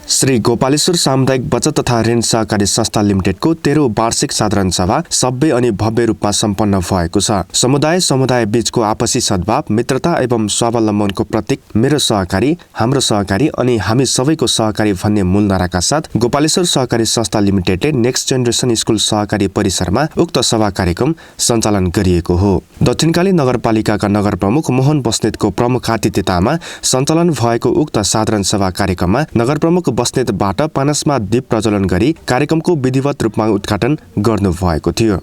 श्री गोपालेश्वर सामुदायिक बचत तथा ऋण सहकारी संस्था लिमिटेडको 13औं वार्षिक साधारण सभा सभ्य अनि भव्य रूपमा सम्पन्न भएको छ। समुदाय बीचको आपसी सद्भाव, मित्रता एवं स्वावलम्बनको प्रतीक मेरो सहकारी, हाम्रो सहकारी अनि हामी सबैको सहकारी भन्ने मूल नाराका साथ गोपालेश्वर सहकारी संस्था लिमिटेडले नेक्स्ट जेनेरेसन स्कुल सहकारी परिसरमा उक्त सभा कार्यक्रम सञ्चालन गरिएको हो। दक्षिणकाली नगरपालिकाका नगर प्रमुख मोहन बस्नेतको प्रमुख आतिथ्यतामा सञ्चालन भएको उक्त साधारण सभा कार्यक्रममा नगर प्रमुख बस्नेतबाट पानसमा दीप प्रज्वलन गरी कार्यक्रमको विधिवत रूपमा उद्घाटन गर्नुभएको थियो।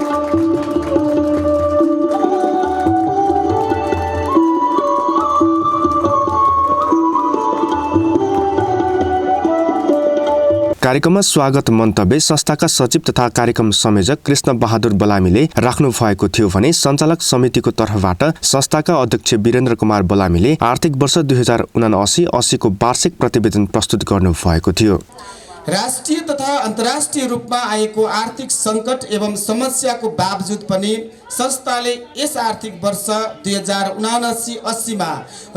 कार्यक्रममा स्वागत मन्तव्य संस्थाका सचिव तथा कार्यक्रम संयोजक कृष्ण बहादुर बलामीले राख्नु भएको थियो भने सञ्चालक समितिको तर्फबाट संस्थाका अध्यक्ष वीरेन्द्र कुमार बलामीले आर्थिक वर्ष 2079-80 को वार्षिक प्रतिवेदन प्रस्तुत गर्नु भएको थियो। राष्ट्रिय तथा अन्तर्राष्ट्रिय रूपमा आएको आर्थिक संकट एवं समस्याको बावजुद पनि संस्थाले यस आर्थिक वर्ष 2079-80 मा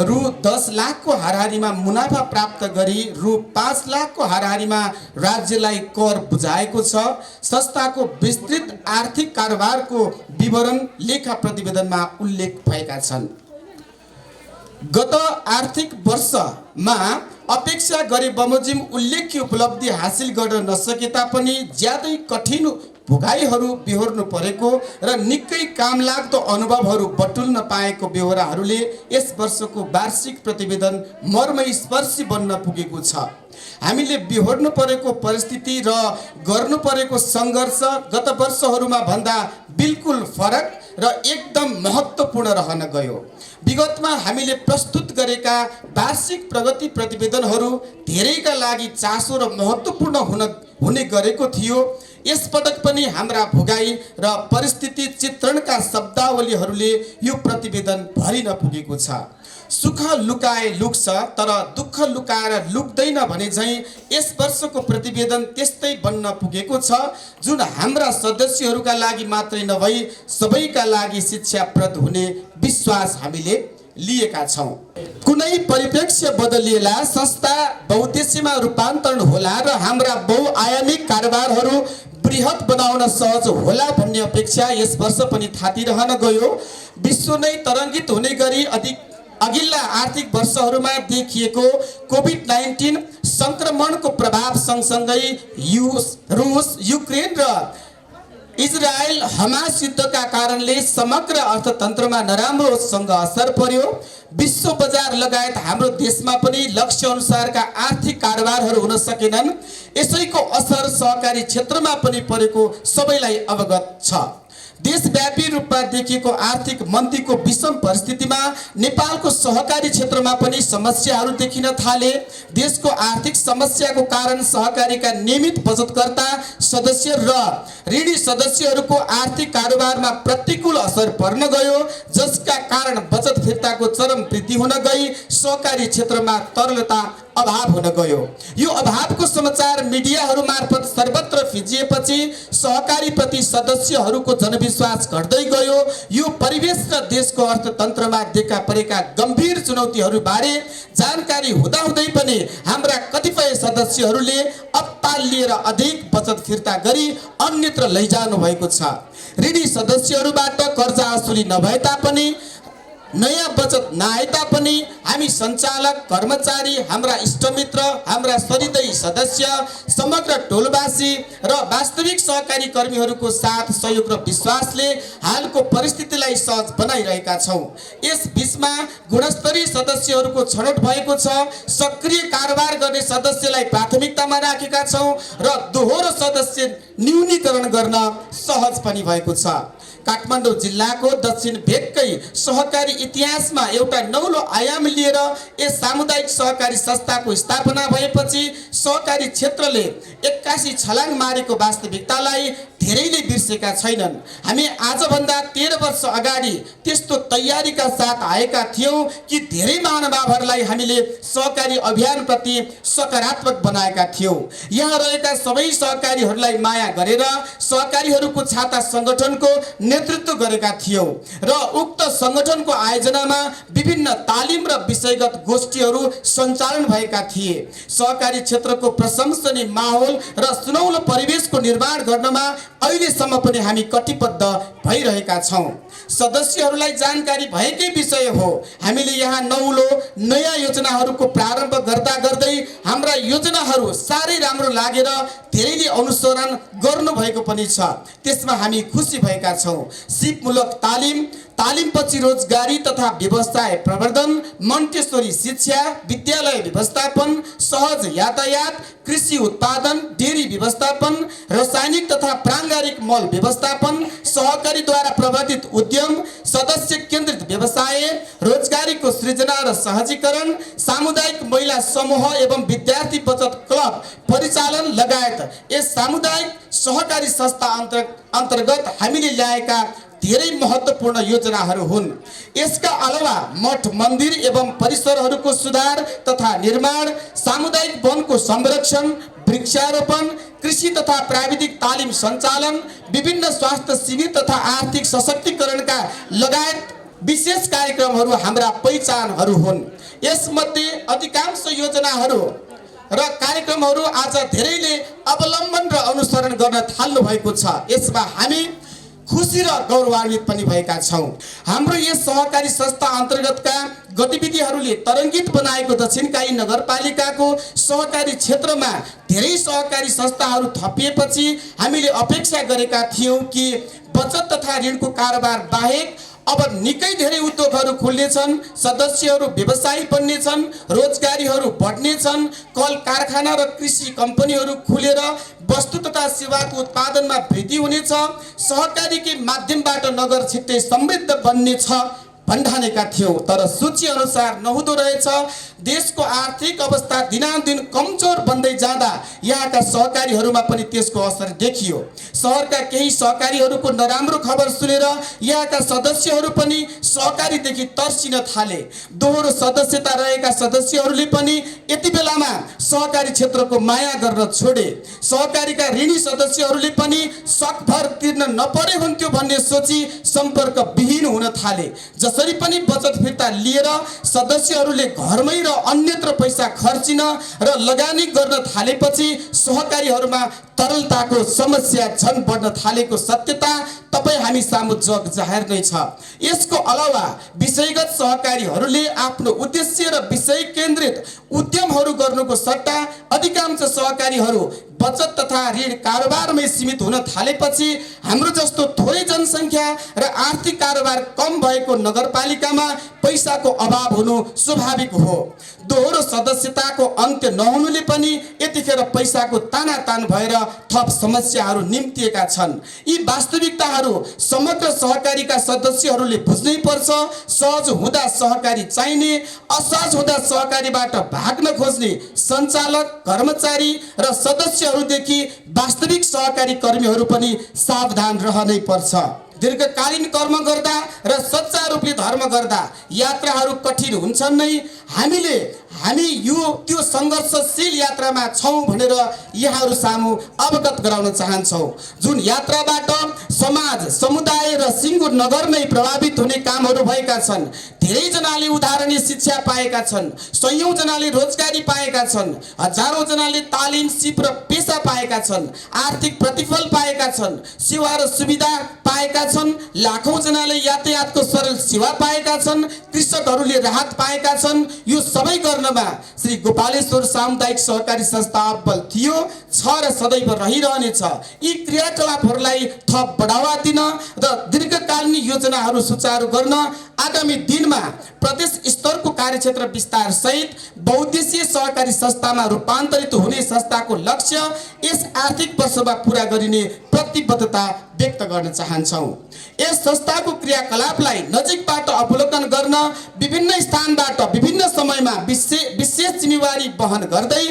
रु 10 लाखको हाराहारीमा मुनाफा प्राप्त गरी रु 5 लाखको हाराहारीमा राज्यलाई कर बुझाएको छ। संस्थाको विस्तृत आर्थिक कारोबारको विवरण लेखा प्रतिवेदनमा उल्लेख भएका छन्। गत आर्थिक वर्षमा अपेक्षा गरे बमोजिम उल्लेख्य उपलब्धि हासिल गर्न नसके तापनि ज्यादै कठिन भोगाईहरू बिहोर्नु परेको र निकै काम लाग्दो अनुभवहरू बटुल्न पाएको बेहोराहरूले यस वर्षको वार्षिक प्रतिवेदन मर्मस्पर्शी बन्न पुगेको छ। हामीले बिहोर्नु परेको परिस्थिति र गर्नु परेको सङ्घर्ष गत वर्षहरूमा भन्दा बिल्कुल फरक र एकदम महत्त्वपूर्ण रहन गयो। विगतमा हामीले प्रस्तुत गरेका वार्षिक प्रगति प्रतिवेदनहरू धेरैका लागि चासो र महत्त्वपूर्ण हुने गरेको थियो। यसपटक पनि हाम्रा भोगाई र परिस्थिति चित्रणका शब्दावलीहरूले यो प्रतिवेदन भरिन पुगेको छ। सुख लुकाए लुक्छ तर दुःख लुकाएर लुक्दैन भने झैँ यस वर्षको प्रतिवेदन त्यस्तै बन्न पुगेको छ, जुन हाम्रा सदस्यहरूका लागि मात्रै नभई सबैका लागि शिक्षाप्रद हुने विश्वास हामीले लिएका छौँ। कुनै परिप्रेक्ष्य बदलिएला संस्था बहुउद्देश्यमा रूपान्तरण होला र हाम्रा बहुआयामिक कारोबारहरू बृहत बनाउन सहज होला भन्ने अपेक्षा यस वर्ष पनि थातिरहन गयो। विश्व नै तरङ्गित हुने गरी अघिल्ला आर्थिक वर्षहरूमा देखिएको कोभिड-19 संक्रमणको प्रभाव सँगसँगै रुस, युक्रेन र इजरायल हमास युद्धका कारणले समग्र अर्थतन्त्रमा नराम्रोसँग असर पर्यो। विश्व बजार लगायत हाम्रो देशमा पनि लक्ष्य अनुसारका आर्थिक कारोबारहरू हुन सकेनन्। यसैको असर सहकारी क्षेत्रमा पनि परेको सबैलाई अवगत छ। देशव्यापी रूपमा देखिएको आर्थिक मन्दीको विषम परिस्थितिमा नेपालको सहकारी क्षेत्रमा पनि समस्याहरू देखिन थाले। देशको आर्थिक समस्याको कारण सहकारीका नियमित बचतकर्ता सदस्य र ऋणी सदस्यहरूको आर्थिक कारोबारमा प्रतिकूल असर पर्न गयो, जसका कारण बचत फिर्ताको चरम वृद्धि हुन गई सहकारी क्षेत्रमा तरलता अभाव हुन गयो। यो अभावको समाचार मिडियाहरू मार्फत सर्वत्र फिजिएपछि सहकारी प्रति सदस्यहरूको जनविश्वास घट्दै गयो। यो परिवेश र देशको अर्थतन्त्रमा देखा परेका गम्भीर चुनौतीहरूबारे जानकारी हुँदाहुँदै पनि हाम्रा कतिपय सदस्यहरूले अप्पाल लिएर अधिक बचत फिर्ता गरी अन्यत्र लैजानु भएको छ। ऋणी सदस्यहरूबाट कर्जा असुली नभए तापनि नयाँ बचत नआए तापनि हामी सञ्चालक, कर्मचारी, हाम्रा इष्टमित्र, हाम्रा सरिदय सदस्य, समग्र टोलवासी र वास्तविक सहकारी कर्मीहरूको साथ, सहयोग र विश्वासले हालको परिस्थितिलाई सहज बनाइरहेका छौँ। यस बीचमा गुणस्तरीय सदस्यहरूको छनौट भएको छ। सक्रिय कारोबार गर्ने सदस्यलाई प्राथमिकतामा राखेका छौँ र दोहोरो सदस्य न्यूनीकरण गर्न सहज पनि भएको छ। काठमाडौँ जिल्लाको दक्षिण भेगकै सहकारी इतिहासमा एउटा नौलो आयाम लिएर यस सामुदायिक सहकारी संस्थाको स्थापना भएपछि सहकारी क्षेत्रले 81 छलाङ मारेको वास्तविकतालाई धेरैले बिर्सेका छैनन्। हामी आजभन्दा 13 वर्ष अगाडि त्यस्तो तयारीका साथ आएका थियौँ कि धेरै महानुभावहरूलाई हामीले सहकारी अभियानप्रति सकारात्मक बनाएका थियौँ। यहाँ रहेका सबै सहकारीहरूलाई माया गरेर सहकारीहरूको छाता सङ्गठनको नेतृत्व गरेका थियौँ र उक्त सङ्गठनको आयोजनामा विभिन्न तालिम र विषयगत गोष्ठीहरू सञ्चालन भएका थिए। सहकारी क्षेत्रको प्रशंसनीय माहौल र सुनौलो परिवेशको निर्माण गर्नमा अहिलेसम्म पनि हामी कटिबद्ध भइरहेका छौँ। सदस्यहरूलाई जानकारी भएकै विषय हो, हामीले यहाँ नौलो नयाँ योजनाहरूको प्रारम्भ गर्दा गर्दै हाम्रा योजनाहरू साह्रै राम्रो लागेर धेरैले अनुसरण गर्नुभएको पनि छ। त्यसमा हामी खुसी भएका छौँ। सिपमूलक तालिमपछि रोजगारी तथा व्यवसाय प्रवर्धन, मन्टेश्वरी शिक्षा, विद्यालय व्यवस्थापन, सहज यातायात, कृषि उत्पादन, डेरी व्यवस्थापन, रासायनिक तथा प्राङ्गारिक मल व्यवस्थापन, सहकारीद्वारा प्रवर्धित उद्यम, सदस्य केन्द्रित व्यवसाय, रोजगारीको सृजना र सहजीकरण, सामुदायिक महिला समूह एवं विद्यार्थी बचत क्लब परिचालन लगायत यस सामुदायिक सहकारी संस्था अन्तर्गत हामीले ल्याएका धेरै महत्त्वपूर्ण योजनाहरू हुन्। यसका अलावा मठ मन्दिर एवं परिसरहरूको सुधार तथा निर्माण, सामुदायिक वनको संरक्षण, वृक्षारोपण, कृषि तथा प्राविधिक तालिम सञ्चालन, विभिन्न स्वास्थ्य शिविर तथा आर्थिक सशक्तिकरणका लगायत विशेष कार्यक्रमहरू हाम्रा पहिचानहरू हुन्। यसमध्ये अधिकांश योजनाहरू र कार्यक्रमहरू आज धेरैले अवलम्बन र अनुसरण गर्न थाल्नु भएको छ। यसमा हामी खुसी र गौरवान्वित पनि भएका छौँ। हाम्रो यस सहकारी संस्था अन्तर्गतका गतिविधिहरूले तरङ्गित बनाएको दक्षिणकाली नगरपालिकाको सहकारी क्षेत्रमा धेरै सहकारी संस्थाहरू थपिएपछि हामीले अपेक्षा गरेका थियौँ कि बचत तथा ऋणको कारोबार बाहेक अब निकै धेरै उद्योगहरू खुल्नेछन्, सदस्यहरू व्यवसायी बन्नेछन्, रोजगारीहरू बढ्नेछन्, कल कारखाना र कृषि कम्पनीहरू खुलेर वस्तु तथा सेवाको उत्पादनमा वृद्धि हुनेछ, सहकारीकै माध्यमबाट नगर छिट्टै समृद्ध बन्नेछ भन्ठानेका थियौँ। तर सूची अनुसार नहुँदो रहेछ। देशको आर्थिक अवस्था दिनानुदिन कमजोर बन्दै जाँदा यहाँका सहकारीहरूमा पनि त्यसको असर देखियो। सहरका केही सहकारीहरूको नराम्रो खबर सुनेर यहाँका सदस्यहरू पनि सहकारीदेखि तर्सिन थाले। दोहोरो सदस्यता रहेका सदस्यहरूले पनि यति बेलामा सहकारी क्षेत्रको माया गर्न छोडे। सहकारीका ऋणी सदस्यहरूले पनि सकभर तिर्न नपरे हुन्थ्यो भन्ने सोची सम्पर्क विहीन हुन थाले। जसरी पनि बचत फिर्ता लिएर सदस्यहरूले घरमै र अन्यत्र पैसा खर्चिन र लगानी गर्न थालेपछि सहकारीहरूमा तरलताको समस्या झन् बढ्न थालेको सत्यता तपाईँ हामी सामु जग जाहेर नै छ। यसको अलावा विषयगत सहकारीहरूले आफ्नो उद्देश्य र विषय केन्द्रित उद्यमहरू गर्नुको सट्टा अधिकांश सहकारीहरू बचत तथा ऋण कारोबारमै सीमित हुन थालेपछि हाम्रो जस्तो थोरै जनसङ्ख्या र आर्थिक कारोबार कम भएको नगरपालिकामा पैसाको अभाव हुनु स्वाभाविक हो। दोहोरो सदस्यताको अन्त्य नहुनुले पनि यतिखेर पैसाको तानातान भएर थप समस्याहरू निम्तिएका छन्। यी वास्तविकताहरू समग्र सहकारीका सदस्यहरूले बुझ्नै पर्छ। सहज हुँदा सहकारी चाहिने, असहज हुँदा सहकारीबाट भाग्न खोज्ने सञ्चालक, कर्मचारी र सदस्यहरूदेखि वास्तविक सहकारी कर्मीहरू पनि सावधान रहनै पर्छ। दीर्घकालीन कर्म गर्दा र सच्चा रूपले धर्म गर्दा यात्राहरू कठिन हुन्छन् नै। हामी त्यो सङ्घर्षशील यात्रामा छौँ भनेर यहाँहरू सामु अवगत गराउन चाहन्छौँ। जुन यात्राबाट समाज, समुदाय र सिङ्गुर नगर नै प्रभावित हुने कामहरू भएका छन्। धेरैजनाले उदाहरणीय शिक्षा पाएका छन्, सयौँ जनाले रोजगारी पाएका छन्, हजारौँ जनाले तालिम, सिप र पेसा पाएका छन्, आर्थिक प्रतिफल पाएका छन्, सेवा र सुविधा पाएका छन्, लाखौँ जनाले यातायातको सरल सेवा पाएका छन्, कृषकहरूले राहत पाएका छन्। यो सबै गर्नमा श्री गोपालेश्वर सामुदायिक सहकारी संस्था अब्बल थियो, छ र सदैव रहिरहनेछ। यी क्रियाकलापहरूलाई थप बढावा दिन र दीर्घकालीन योजनाहरू सुचारू गर्न आगामी दिनमा प्रदेश स्तरको कार्यक्षेत्र विस्तार सहित बहुद्देशीय सहकारी संस्थामा रूपान्तरित हुने संस्थाको लक्ष्य यस आर्थिक वर्षमा पूरा गरिने प्रतिबद्धता व्यक्त गर्न चाहन्छौँ। यस संस्थाको क्रियाकलापलाई नजिकबाट अवलोकन गर्न विभिन्न स्थानबाट विभिन्न समयमा विशेष जिम्मेवारी वहन गर्दै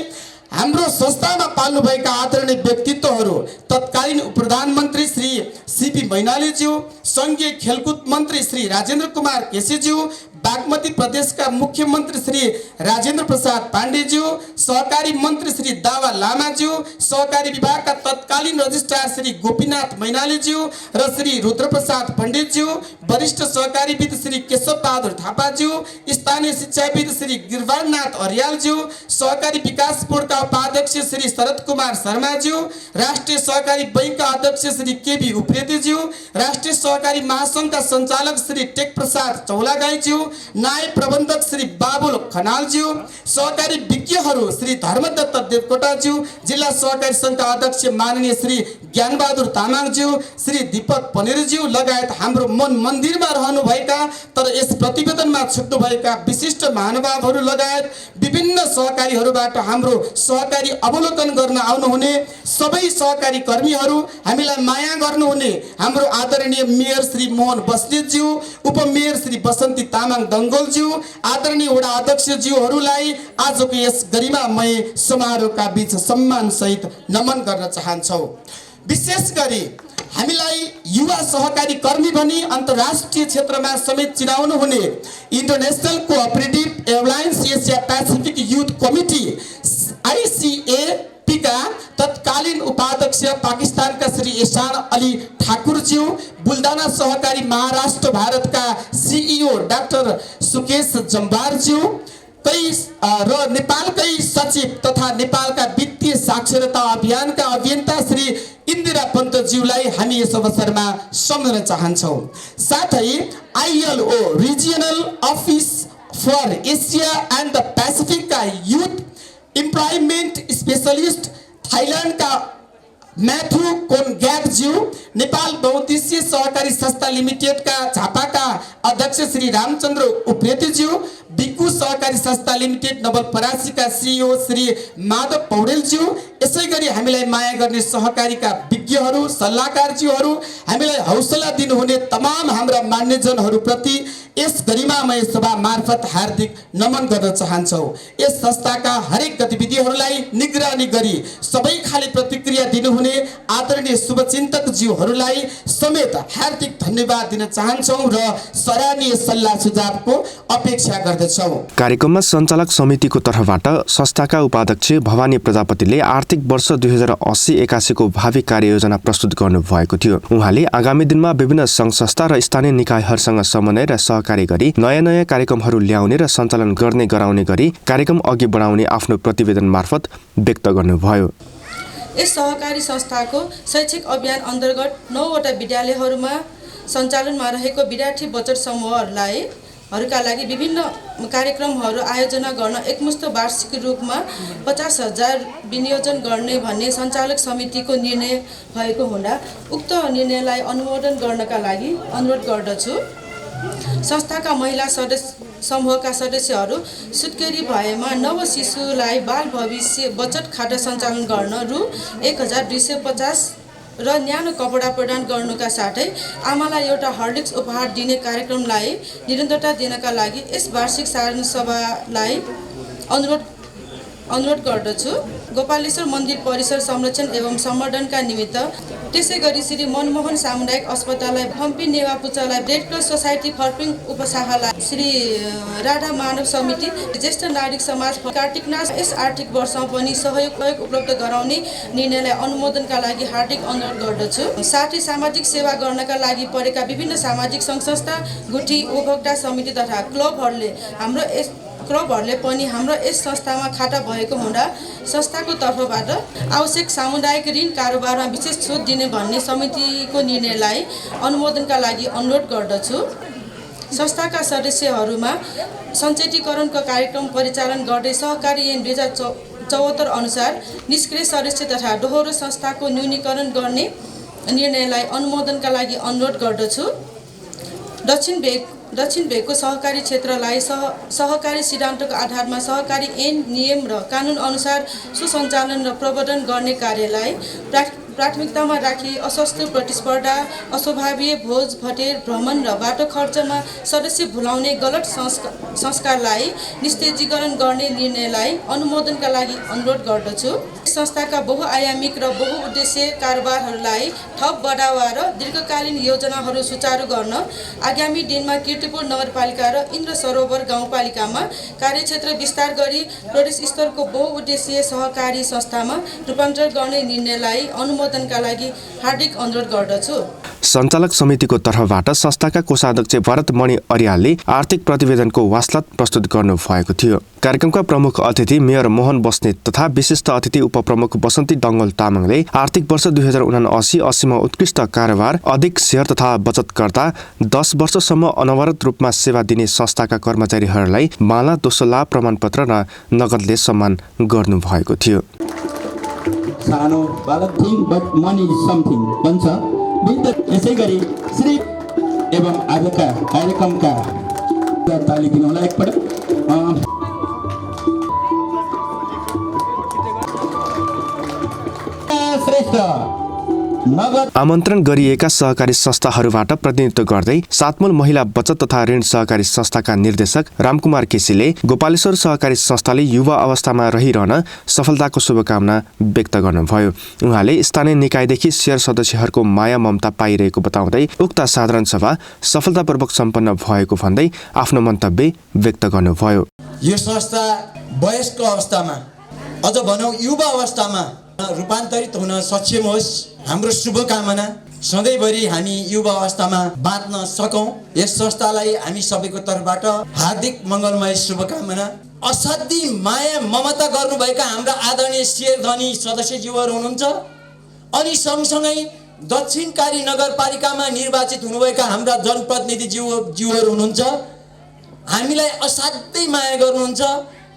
हाम्रो संस्थामा पाल्नुभएका आदरणीय व्यक्तित्वहरू तत्कालीन प्रधानमन्त्री श्री सीपी मैनालीज्यू, सङ्घीय खेलकुद मन्त्री श्री राजेन्द्र कुमार केसीज्यू, बागमती प्रदेशका मुख्यमन्त्री श्री राजेन्द्र प्रसाद पाण्डेज्यू, सहकारी मन्त्री श्री दावा लामाज्यू, सहकारी विभागका तत्कालीन रजिस्ट्रार श्री गोपीनाथ मैनालीज्यू र श्री रुद्रप्रसाद पण्डितज्यू, वरिष्ठ सहकारीविद श्री केशव बहादुर थापाज्यू, स्थानीय शिक्षाविद श्री गिरवारनाथ अर्यालज्यू, सहकारी विकास बोर्डका उपाध्यक्ष श्री शरद कुमार शर्माज्यू, राष्ट्रिय सहकारी बैङ्कका अध्यक्ष श्री केबी उप्रेतीज्यू, राष्ट्रिय सहकारी महासङ्घका सञ्चालक श्री टेक प्रसाद चौलागाईज्यू, नायब प्रबन्धक श्री बाबुल खनालज्यू, सहकारी विज्ञहरू श्री धर्मदत्त देवकोटाज्यू, जिल्ला सहकारी सङ्घका अध्यक्ष माननीय श्री ज्ञानबहादुर तामाङज्यू, श्री दीपक पनेरज्यू लगायत हाम्रो मन मन्दिरमा रहनुभएका तर यस प्रतिवेदनमा छुट्नुभएका विशिष्ट महानुभावहरू लगायत विभिन्न सहकारीहरूबाट हाम्रो सहकारी अवलोकन गर्न आउनुहुने सबै सहकारी कर्मीहरू, हामीलाई माया गर्नुहुने हाम्रो आदरणीय मेयर श्री मोहन बस्नेतज्यू, उपमेयर श्री बसन्ती तामाङ दङ्गोलज्यू, आदरणीय वडा अध्यक्षज्यूहरूलाई आजको यस गरिमामय समारोहका बीच सम्मानसहित नमन गर्न चाहन्छौँ। विशेष गरी हामीलाई युवा सहकारी कर्मी भनी अन्तर्राष्ट्रिय क्षेत्रमा समेत चिनाउनु हुने international cooperative airlines Asia Pacific youth committee ICAP का तत्कालीन उपाध्यक्ष पाकिस्तानका श्री एहसान अली ठाकुरज्यू, बुल्दाना सहकारी महाराष्ट्र भारतका CEO डाक्टर सुकेश जम्बारज्यू र नेपालकै सचिव तथा नेपालका वित्तीय साक्षरता अभियानका अभियन्ता श्री इन्दिरा पन्तज्यूलाई हामी यस अवसरमा सम्झन चाहन्छौँ। साथै ILO regional office for Asia and the पेसिफिकका युथ इम्प्लोइमेन्ट स्पेशलिस्ट थाइल्यान्डका म्याथु कोनग्याकज्यू, नेपाल बहुद्देश्य सहकारी संस्था लिमिटेडका झापाका अध्यक्ष श्री रामचन्द्र उप्रेतीज्यू, बिकु सहकारी संस्था लिमिटेड नवलपरासीका CEO श्री माधव पौडेलज्यू, यसै गरी हामीलाई माया गर्ने सहकारीका विज्ञहरू सल्लाहकारज्यूहरू, हामीलाई हौसला दिनुहुने तमाम हाम्रा मान्यजनहरूप्रति यस गरिमामय सभा मार्फत हार्दिक नमन गर्न चाहन्छौँ। यस संस्थाका हरेक गतिविधिहरूलाई निगरानी गरी सबै खाले प्रतिक्रिया दिनुहुने आदरणीय शुभचिन्तकज्यूहरूलाई समेत हार्दिक धन्यवाद दिन चाहन्छौँ र सराहनीय सल्लाह सुझावको अपेक्षा गर्दछौँ। कार्यक्रममा सञ्चालक समितिको तर्फबाट संस्थाका उपाध्यक्ष भवानी प्रजापतिले आर्थिक वर्ष 2080-81 को भावी कार्ययोजना प्रस्तुत गर्नुभएको थियो। उहाँले आगामी दिनमा विभिन्न सङ्घ संस्था र स्थानीय निकायहरूसँग समन्वय र सहकारी गरी नयाँ कार्यक्रमहरू ल्याउने र सञ्चालन गर्ने गराउने गरी कार्यक्रम अघि बढाउने आफ्नो प्रतिवेदन मार्फत व्यक्त गर्नुभयो। यस सहकारी संस्थाको शैक्षिक अभियान अन्तर्गत 9 वटा विद्यालयहरूमा सञ्चालनमा रहेको विद्यार्थी बचत समूहहरूका लागि विभिन्न कार्यक्रमहरू आयोजना गर्न एकमुष्ट वार्षिक रूपमा 50,000 विनियोजन गर्ने भन्ने सञ्चालक समितिको निर्णय भएको हुँदा उक्त निर्णयलाई अनुमोदन गर्नका लागि अनुरोध गर्दछु। संस्थाका महिला समूहका सदस्यहरू सुत्केरी भएमा नव शिशुलाई बाल भविष्य बचत खाता सञ्चालन गर्न रु 1250 र न्यानो कपडा प्रदान गर्नुका साथै आमालाई एउटा हर्लिक्स उपहार दिने कार्यक्रमलाई निरन्तरता दिनका लागि यस वार्षिक साधारण सभालाई अनुरोध गर्दछु। गोपालेश्वर मन्दिर परिसर संरक्षण एवं सम्वर्धनका निमित्त, त्यसै गरी श्री मनमोहन सामुदायिक अस्पताललाई, हम्पी नेवापुचालाई, रेड क्रस सोसाइटी फर्पिङ उपशाखालाई, श्री राधा मानव समिति, ज्येष्ठ नागरिक समाज कार्तिकनाथ यस आर्थिक वर्षमा पनि सहयोग उपलब्ध गराउने निर्णयलाई अनुमोदनका लागि हार्दिक अनुरोध गर्दछु। साथै सामाजिक सेवा गर्नका लागि परेका विभिन्न सामाजिक सङ्घ संस्था, गुठी, उपभोक्ता समिति तथा क्लबहरूले पनि हाम्रो यस संस्थामा खाता भएको हुँदा संस्थाको तर्फबाट आवश्यक सामुदायिक ऋण कारोबारमा विशेष छुट दिने भन्ने समितिको निर्णयलाई अनुमोदनका लागि अनुरोध गर्दछु। संस्थाका सदस्यहरूमा सञ्चेतीकरणको कार्यक्रम परिचालन गर्दै सहकारी ऐन 2074 अनुसार निष्क्रिय सदस्य तथा दोहोरो संस्थाको न्यूनीकरण गर्ने निर्णयलाई अनुमोदनका लागि अनुरोध गर्दछु। दक्षिण भेगको सहकारी क्षेत्रलाई सहकारी सिद्धान्तको आधारमा सहकारी ऐन नियम र कानुन अनुसार सुसञ्चालन र प्रवर्धन गर्ने कार्यलाई प्राथमिकतामा राखी अस्वस्थ प्रतिस्पर्धा, अस्वाभाविक भोज भटेर भ्रमण र बाटो खर्चमा सदस्य भुलाउने गलत संस्कारलाई निस्तेजीकरण गर्ने निर्णयलाई अनुमोदनका लागि अनुरोध गर्दछु। संस्थाका बहुआयामिक र बहुउद्देश्य कारोबारहरूलाई थप बढावा र दीर्घकालीन योजनाहरू सुचारू गर्न आगामी दिनमा कीर्तिपुर नगरपालिका र इन्द्र सरोवर गाउँपालिकामा कार्यक्षेत्र विस्तार गरी प्रदेश स्तरको बहुउद्देश्य सहकारी संस्थामा रूपान्तरण गर्ने निर्णयलाई अनुमोदनका लागि हार्दिक अनुरोध गर्दछु। सञ्चालक समितिको तर्फबाट संस्थाका कोषाध्यक्ष भरतमणि अर्यालले आर्थिक प्रतिवेदनको वास्लत प्रस्तुत गर्नु भएको थियो। कार्यक्रमका प्रमुख अतिथि मेयर मोहन बस्नेत तथा विशिष्ट अतिथि उपप्रमुख बसन्ती डङ्गल तामाङले आर्थिक वर्ष 2079-80मा उत्कृष्ट कारोबार, अधिक शेयर तथा बचतकर्ता, 10 वर्षसम्म अनवरत रूपमा सेवा दिने संस्थाका कर्मचारीहरूलाई माला, दोस्रो लाभ प्रमाणपत्र र नगदले सम्मान गर्नु भएको थियो। सानो बालक thing but money is something भन्छ। यसै गरी श्री एवं आजका कार्यक्रमका ताली दिनु होला एकपटक। श्रेष्ठ नगद आमन्त्रण गरिएका सहकारी संस्थाहरूबाट प्रतिनिधित्व गर्दै सातमूल महिला बचत तथा ऋण सहकारी संस्थाका निर्देशक रामकुमार केसीले गोपालेश्वर सहकारी संस्थाले युवा अवस्थामा रहिरहन सफलताको शुभकामना व्यक्त गर्नुभयो। उहाँले स्थानीय निकायदेखि शेयर सदस्यहरूको माया ममता पाइरहेको बताउँदै उक्त साधारण सभा सफलतापूर्वक सम्पन्न भएको भन्दै आफ्नो मन्तव्य व्यक्त गर्नुभयो। यो संस्था वयस्क अवस्थामा अझ भनौँ युवा अवस्थामा रूपान्तरित हुन सक्षम होस्, हाम्रो शुभकामना। सधैँभरि हामी युवा अवस्थामा बाँच्न सकौँ, यस संस्थालाई हामी सबैको तर्फबाट हार्दिक मङ्गलमय शुभकामना। असाध्यै माया ममता गर्नुभएका हाम्रा आदरणीय शेयरधनी सदस्यज्यूहरू हुनुहुन्छ अनि सँगसँगै दक्षिणकाली नगरपालिकामा निर्वाचित हुनुभएका हाम्रा जनप्रतिनिधिज्यूहरू हुनुहुन्छ। हामीलाई असाध्यै माया गर्नुहुन्छ।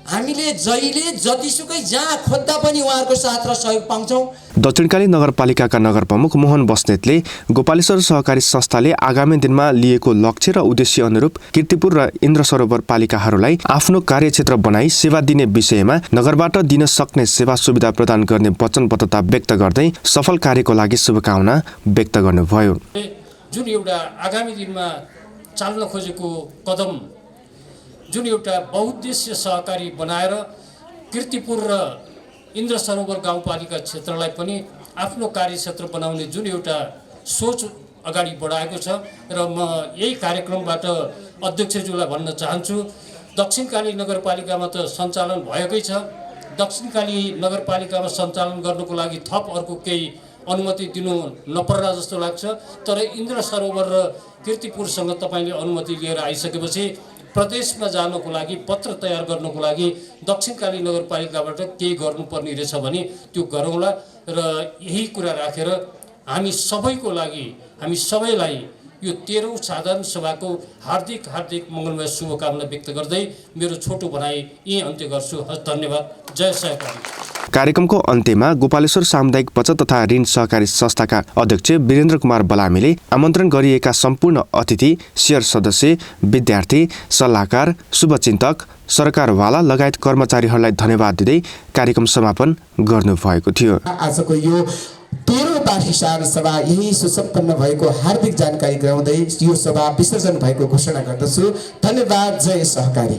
हामीले जहिले जतिसुकै जहाँ खोज्दा पनि उहाँहरूको साथ र सहयोग पाउँछौँ। दक्षिणकाली नगरपालिकाका नगर प्रमुख मोहन बस्नेतले गोपालेश्वर सहकारी संस्थाले आगामी दिनमा लिएको लक्ष्य र उद्देश्य अनुरूप कीर्तिपुर र इन्द्र सरोवर पालिकाहरूलाई आफ्नो कार्यक्षेत्र बनाई सेवा दिने विषयमा नगरबाट दिन सक्ने सेवा सुविधा प्रदान गर्ने वचनबद्धता व्यक्त गर्दै सफल कार्यको लागि शुभकामना व्यक्त गर्नुभयो। जुन एउटा आगामी दिनमा चाल्न खोजेको कदम, जुन एउटा बहुउद्देश्य सहकारी बनाएर कीर्तिपुर र इन्द्र सरोवर गाउँपालिका क्षेत्रलाई पनि आफ्नो कार्यक्षेत्र बनाउने जुन एउटा सोच अगाडि बढाएको छ र म यही कार्यक्रमबाट अध्यक्षज्यूलाई भन्न चाहन्छु, दक्षिणकाली नगरपालिकामा त सञ्चालन भएकै छ। दक्षिणकाली नगरपालिकामा सञ्चालन गर्नको लागि थप अर्को केही अनुमति दिनु नपर्ला जस्तो लाग्छ। तर इन्द्र सरोवर र कीर्तिपुरसँग तपाईँले अनुमति लिएर आइसकेपछि प्रदेशमा जानको लागि पत्र तयार गर्नको लागि दक्षिणकाली नगरपालिकाबाट केही गर्नुपर्ने रहेछ भने त्यो गरौँला। र यही कुरा राखेर हामी सबैको लागि, हामी सबैलाई यो 13औं साधारण सभाको हार्दिक हार्दिक मङ्गलमय शुभकामना व्यक्त गर्दै मेरो छोटो भनाइ यही अन्त्य गर्छु। धन्यवाद। जय सहकारी। कार्यक्रमको अन्त्यमा गोपालेश्वर सामुदायिक बचत तथा ऋण सहकारी संस्थाका अध्यक्ष वीरेन्द्र कुमार बलामीले आमन्त्रण गरिएका सम्पूर्ण अतिथि, शेयर सदस्य, विद्यार्थी, सल्लाहकार, शुभचिन्तक, सरकारवाला लगायत कर्मचारीहरूलाई धन्यवाद दिँदै कार्यक्रम समापन गर्नुभएको थियो। आजको यो 13औं वार्षिक साधारण सभा यही सुसम्पन्न भएको हार्दिक जानकारी गराउँदै यो सभा विसर्जन भएको घोषणा गर्दछु। धन्यवाद। जय सहकारी।